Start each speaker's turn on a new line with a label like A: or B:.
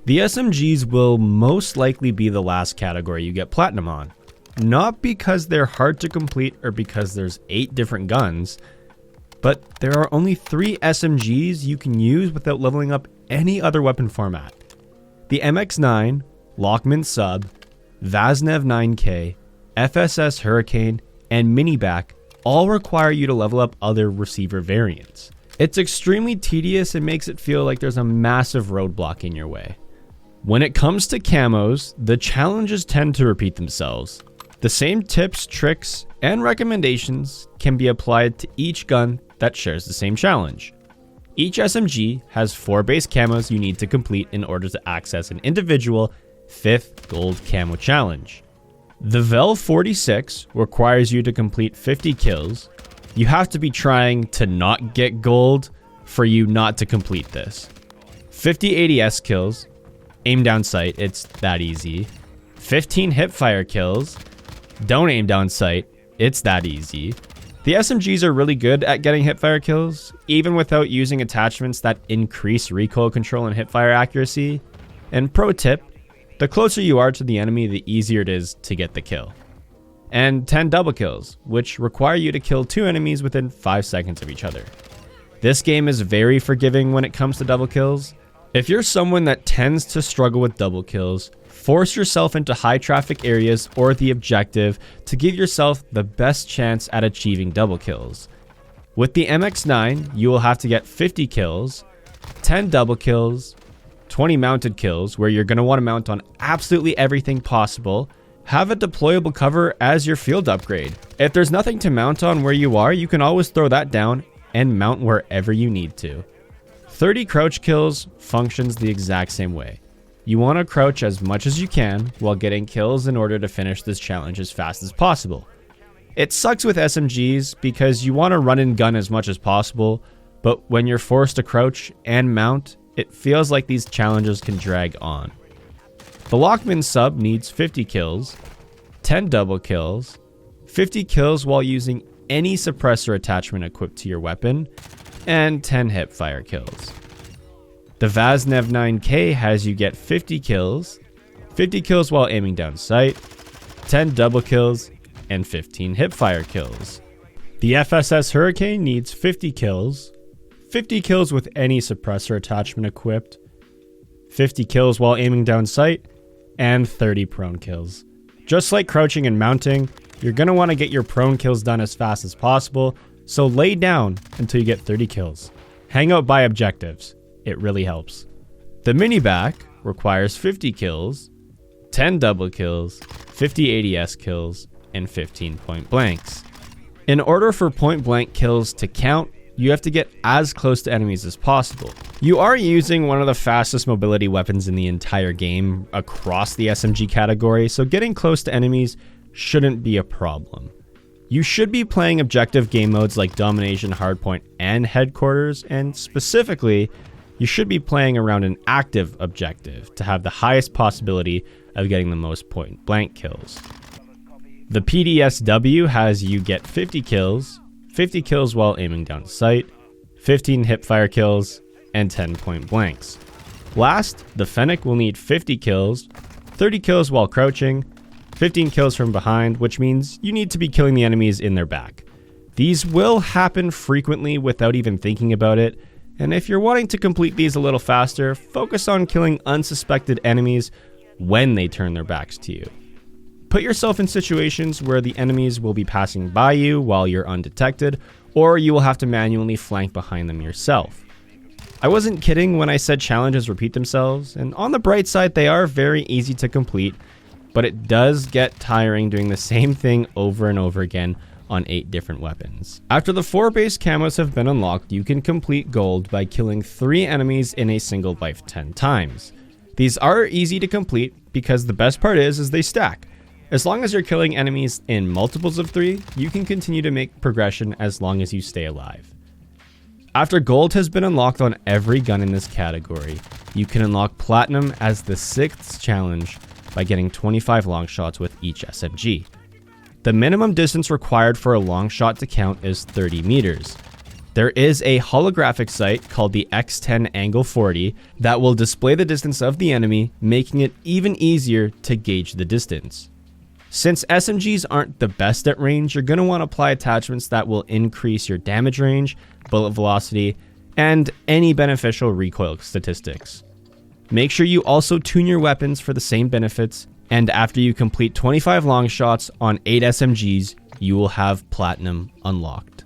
A: The SMGs will most likely be the last category you get platinum on. Not because they're hard to complete or because there's 8 different guns, but there are only 3 SMGs you can use without leveling up any other weapon format. The MX9, Lachmann Sub, vaznev 9K, FSS Hurricane, and Minibak all require you to level up other receiver variants. It's extremely tedious and makes it feel like there's a massive roadblock in your way. When it comes to camos, the challenges tend to repeat themselves. The same tips, tricks, and recommendations can be applied to each gun that shares the same challenge. Each SMG has 4 base camos you need to complete in order to access an individual 5th gold camo challenge. The Vel 46 requires you to complete 50 kills. You have to be trying to not get gold for you not to complete this. 50 ADS kills, aim down sight, it's that easy. 15 hipfire kills, don't aim down sight, it's that easy. The SMGs are really good at getting hipfire kills, even without using attachments that increase recoil control and hipfire accuracy. And pro tip, the closer you are to the enemy, the easier it is to get the kill. And 10 double kills, which require you to kill 2 enemies within 5 seconds of each other. This game is very forgiving when it comes to double kills. If you're someone that tends to struggle with double kills, force yourself into high traffic areas or the objective to give yourself the best chance at achieving double kills. With the MX9, you will have to get 50 kills, 10 double kills, 20 mounted kills where you're going to want to mount on absolutely everything possible, have a deployable cover as your field upgrade. If there's nothing to mount on where you are, you can always throw that down and mount wherever you need to. 30 crouch kills functions the exact same way. You want to crouch as much as you can while getting kills in order to finish this challenge as fast as possible. It sucks with SMGs because you want to run and gun as much as possible, but when you're forced to crouch and mount, it feels like these challenges can drag on. The Lachmann Sub needs 50 kills, 10 double kills, 50 kills while using any suppressor attachment equipped to your weapon, and 10 hipfire kills. The vaznev 9K has you get 50 kills while aiming down sight, 10 double kills, and 15 hipfire kills. The FSS Hurricane needs 50 kills with any suppressor attachment equipped, 50 kills while aiming down sight, and 30 prone kills. Just like crouching and mounting, you're going to want to get your prone kills done as fast as possible, so lay down until you get 30 kills. Hang out by objectives. It really helps. The Minibak requires 50 kills, 10 double kills, 50 ADS kills, and 15 point blanks. In order for point blank kills to count, you have to get as close to enemies as possible. You are using one of the fastest mobility weapons in the entire game across the SMG category, so getting close to enemies shouldn't be a problem. You should be playing objective game modes like Domination, Hardpoint, and Headquarters, and specifically, you should be playing around an active objective to have the highest possibility of getting the most point blank kills. The PDSW has you get 50 kills while aiming down sight, 15 hipfire kills, and 10 point blanks. Last, the Fennec will need 50 kills, 30 kills while crouching, 15 kills from behind, which means you need to be killing the enemies in their back. These will happen frequently without even thinking about it, and if you're wanting to complete these a little faster, focus on killing unsuspected enemies when they turn their backs to you. Put yourself in situations where the enemies will be passing by you while you're undetected, or you will have to manually flank behind them yourself. I wasn't kidding when I said challenges repeat themselves, and on the bright side, they are very easy to complete, but it does get tiring doing the same thing over and over again on 8 different weapons. After the 4 base camos have been unlocked, you can complete gold by killing 3 enemies in a single life 10 times. These are easy to complete because the best part is they stack. As long as you're killing enemies in multiples of 3, you can continue to make progression as long as you stay alive. After gold has been unlocked on every gun in this category, you can unlock platinum as the 6th challenge by getting 25 long shots with each SMG. The minimum distance required for a long shot to count is 30 meters. There is a holographic sight called the X10 Angle 40 that will display the distance of the enemy, making it even easier to gauge the distance. Since SMGs aren't the best at range, you're going to want to apply attachments that will increase your damage range, bullet velocity, and any beneficial recoil statistics. Make sure you also tune your weapons for the same benefits, and after you complete 25 long shots on 8 SMGs, you will have Platinum unlocked.